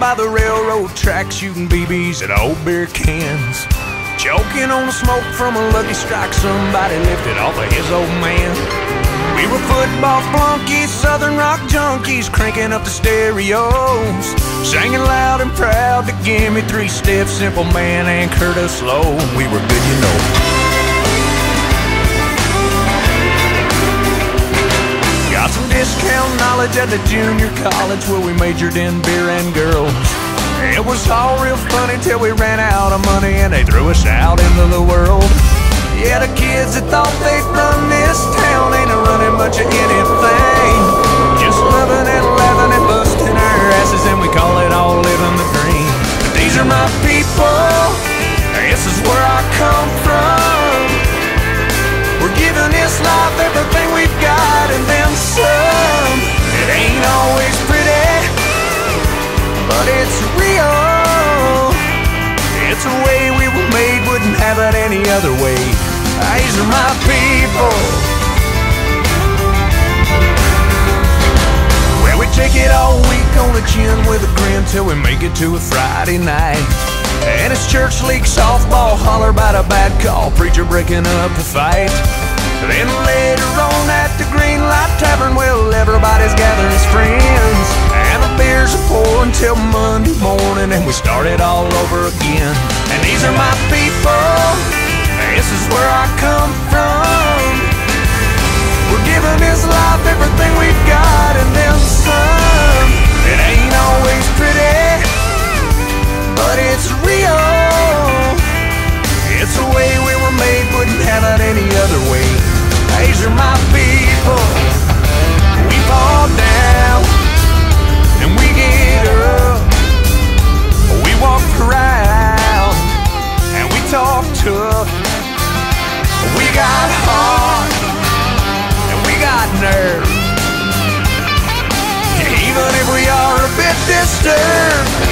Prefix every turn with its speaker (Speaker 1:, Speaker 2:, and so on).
Speaker 1: by the railroad tracks, shooting BBs at old beer cans, choking on the smoke from a lucky strike somebody lifted off of his old man. We were football flunkies, southern rock junkies, cranking up the stereos, singing loud and proud to Give Me 3 Steps, Simple Man, and Curtis Slow. We were good, you know. Got some discount knowledge at the junior college where we majored in beer and girls. It was all real funny till we ran out of money and they threw us out into the world. Yeah, the kids that thought they'd run this town ain't running much of anything, just loving and laughing and busting our asses, and we call it all living the dream. But these are my people, this is where I come from. We're giving this life everything we've got and then some. It ain't always pretty, but it's real. It's a way we were made, wouldn't have it any other way. These are my people. Well, we take it all week on the chin with a grin till we make it to a Friday night, and it's church league softball, holler about a bad call, preacher breaking up a fight. Then later on at the Green Light Tavern, well, everybody's gathering as friends, and the beers are pouring till Monday morning, and we start it all over again. And these are my people, this is where I come from. We're giving this life everything we've got and then some. It ain't always pretty, but it's real. It's the way we were made, wouldn't have it any other way. These are my people. We fall down and we get up. We walk proud and we talk tough. We got heart and we got nerve, even if we are a bit disturbed.